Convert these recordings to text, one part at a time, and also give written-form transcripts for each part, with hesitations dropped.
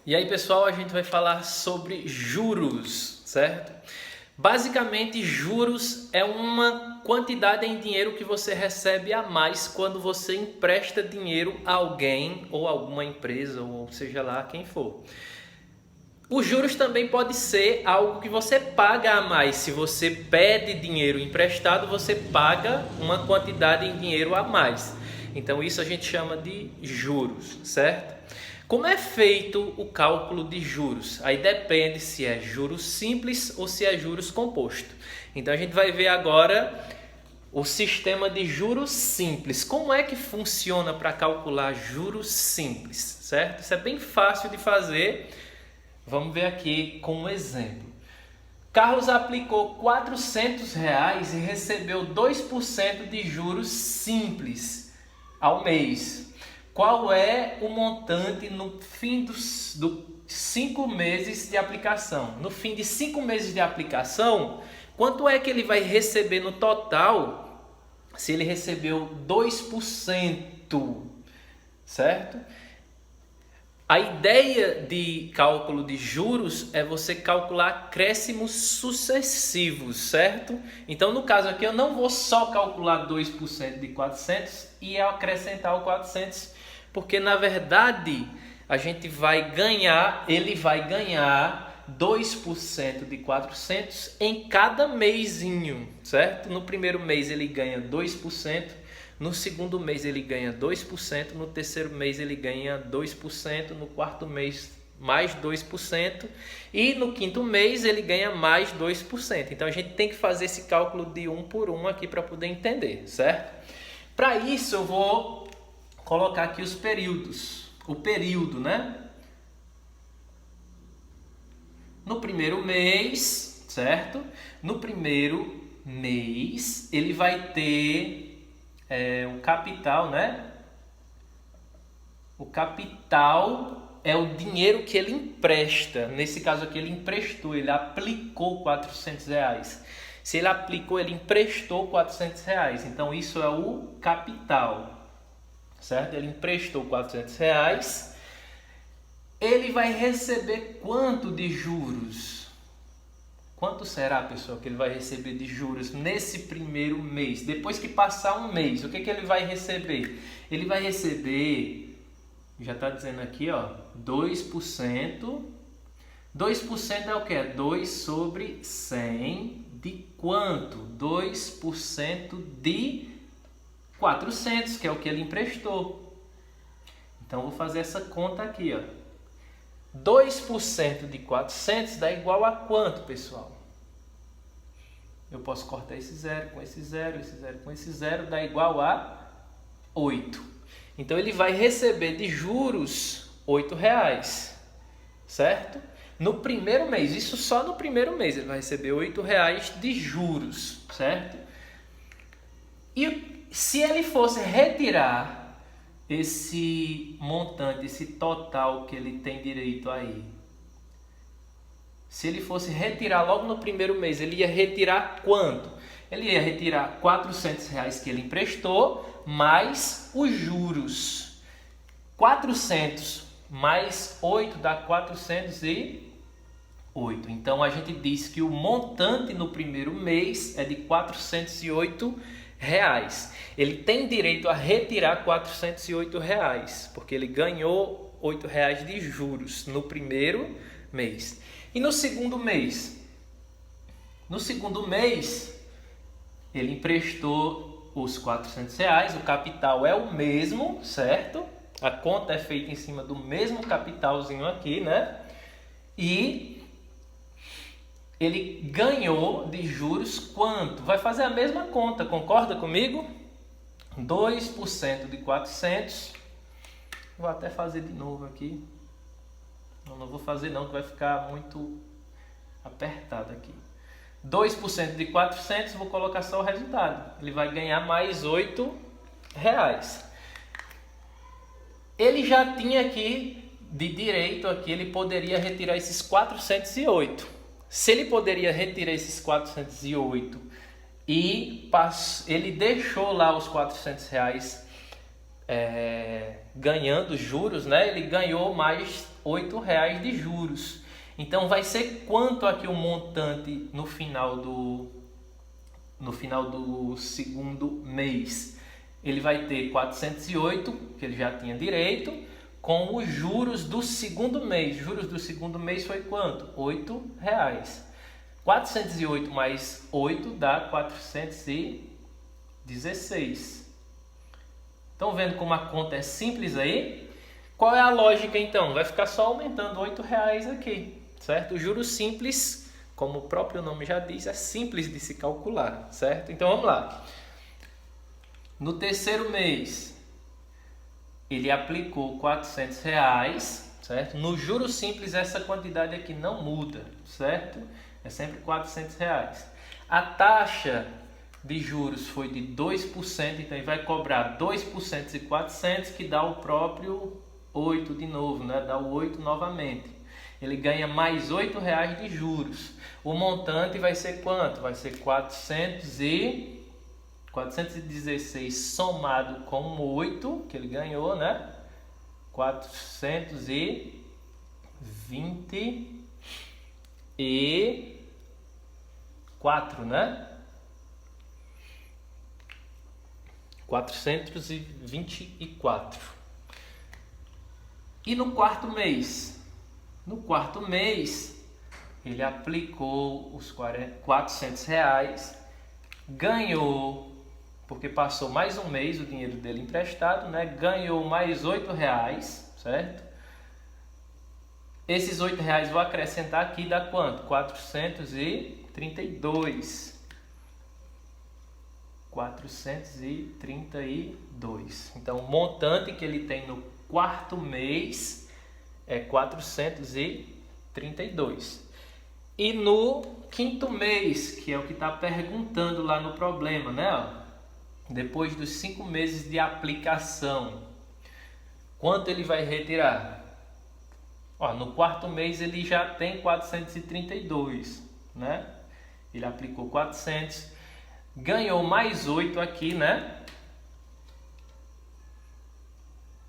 E aí, pessoal, a gente vai falar sobre juros, certo? Basicamente, juros é uma quantidade em dinheiro que você recebe a mais quando você empresta dinheiro a alguém ou alguma empresa, ou seja lá quem for. Os juros também pode ser algo que você paga a mais. Se você pede dinheiro emprestado, você paga uma quantidade em dinheiro a mais. Então isso a gente chama de juros, certo? Como é feito o cálculo de juros? Aí depende se é juros simples ou se é juros composto. Então a gente vai ver agora o sistema de juros simples. Como é que funciona para calcular juros simples, certo? Isso é bem fácil de fazer. Vamos ver aqui com um exemplo. Carlos aplicou R$ 400 e recebeu 2% de juros simples ao mês. Qual é o montante no fim dos 5 meses de aplicação? No fim de 5 meses de aplicação, quanto é que ele vai receber no total se ele recebeu 2%, certo? A ideia de cálculo de juros é você calcular acréscimos sucessivos, certo? Então, no caso aqui, eu não vou só calcular 2% de 400 e acrescentar o 400, porque, na verdade, a gente vai ganhar, ele vai ganhar 2% de 400 em cada mêsinho, certo? No primeiro mês ele ganha 2%. No segundo mês ele ganha 2%, no terceiro mês ele ganha 2%, no quarto mês mais 2% e no quinto mês ele ganha mais 2%. Então a gente tem que fazer esse cálculo de um por um aqui para poder entender, certo? Para isso eu vou colocar aqui os períodos. O período, né? No primeiro mês, certo? No primeiro mês ele vai ter o capital, né? O capital é o dinheiro que ele empresta. Nesse caso aqui ele emprestou, ele aplicou R$ 400. Se ele aplicou, ele emprestou R$ 400. Então isso é o capital, certo? Ele emprestou R$ 400. Ele vai receber quanto de juros? Quanto será, pessoal, que ele vai receber de juros nesse primeiro mês? Depois que passar um mês, o que ele vai receber? Ele vai receber, já está dizendo aqui, ó, 2%. 2% é o que? 2 sobre 100 de quanto? 2% de 400, que é o que ele emprestou. Então, vou fazer essa conta aqui, ó. 2% de 400 dá igual a quanto, pessoal? Eu posso cortar esse zero com esse zero, esse zero com esse zero, dá igual a 8. Então ele vai receber de juros R$ 8, certo? No primeiro mês, isso só no primeiro mês, ele vai receber R$ 8 de juros, certo? E se ele fosse retirar esse montante, esse total que ele tem direito aí, se ele fosse retirar logo no primeiro mês, ele ia retirar quanto? Ele ia retirar R$ 400 que ele emprestou, mais os juros. 400 mais 8 dá 408. Então a gente diz que o montante no primeiro mês é de R$ 408. Ele tem direito a retirar R$ 408, porque ele ganhou R$ 8 de juros no primeiro mês. E no segundo mês? No segundo mês, ele emprestou os R$ 400, o capital é o mesmo, certo? A conta é feita em cima do mesmo capitalzinho aqui, né? E ele ganhou de juros quanto? Vai fazer a mesma conta, concorda comigo? 2% de 400. Vou até fazer de novo aqui. Não vou fazer não, que vai ficar muito apertado aqui. 2% de 400, vou colocar só o resultado. Ele vai ganhar mais R$ 8. Ele já tinha aqui de direito, aqui ele poderia retirar esses 408. Se ele poderia retirar esses 408 e ele deixou lá os R$ 400 ganhando juros, né? Ele ganhou mais R$ 8 de juros. Então vai ser quanto aqui o montante no final do segundo mês? Ele vai ter 408, que ele já tinha direito, com os juros do segundo mês. Os juros do segundo mês foi quanto? R$ 8. 408 mais 8 dá 416. Estão vendo como a conta é simples aí? Qual é a lógica então? Vai ficar só aumentando R$ 8 aqui, certo? O juros simples, como o próprio nome já diz, é simples de se calcular, certo? Então vamos lá. No terceiro mês, ele aplicou R$ 400, certo? No juros simples, essa quantidade aqui não muda, certo? É sempre R$ 400. A taxa de juros foi de 2%, então ele vai cobrar 2% de 400, que dá o próprio 8 de novo, né? Dá o 8 novamente. Ele ganha mais R$ 8 de juros. O montante vai ser quanto? Vai ser 416 somado com 8 que ele ganhou, né? 424, né? 424. E no quarto mês? No quarto mês, ele aplicou os R$ 400, ganhou, porque passou mais um mês o dinheiro dele emprestado, né? Ganhou mais R$ 8, certo? Esses R$ 8 vou acrescentar aqui, dá quanto? 432. 432. Então, o montante que ele tem no quarto mês é 432. E no quinto mês, que é o que está perguntando lá no problema, né? Depois dos 5 meses de aplicação, quanto ele vai retirar? No quarto mês ele já tem 432, né? Ele aplicou 400, ganhou mais 8 aqui, né?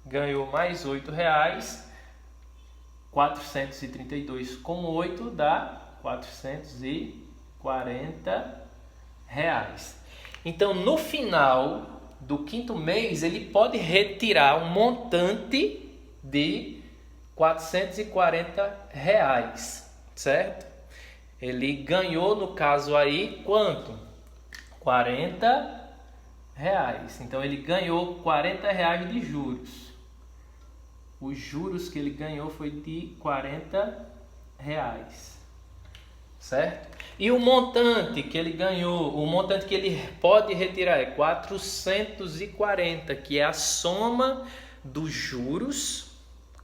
Ganhou mais R$ 8. 432 com 8 dá R$ 440. Então, no final do quinto mês, ele pode retirar um montante de R$ 440, certo? Ele ganhou, no caso aí, quanto? R$ 40. Então, ele ganhou R$ 40 de juros. Os juros que ele ganhou foi de R$ 40, certo? E o montante que ele ganhou, o montante que ele pode retirar é 440, que é a soma dos juros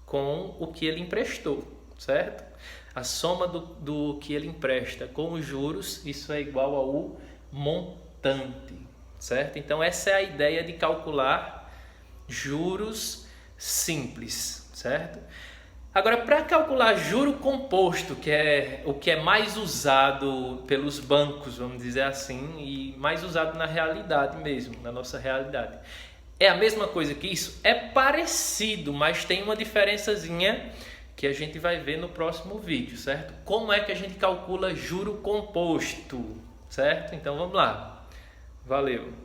com o que ele emprestou, certo? A soma do que ele empresta com os juros, isso é igual ao montante, certo? Então essa é a ideia de calcular juros simples, certo? Agora, para calcular juro composto, que é o que é mais usado pelos bancos, vamos dizer assim, e mais usado na realidade mesmo, na nossa realidade. É a mesma coisa que isso? É parecido, mas tem uma diferençazinha que a gente vai ver no próximo vídeo, certo? Como é que a gente calcula juro composto, certo? Então vamos lá. Valeu!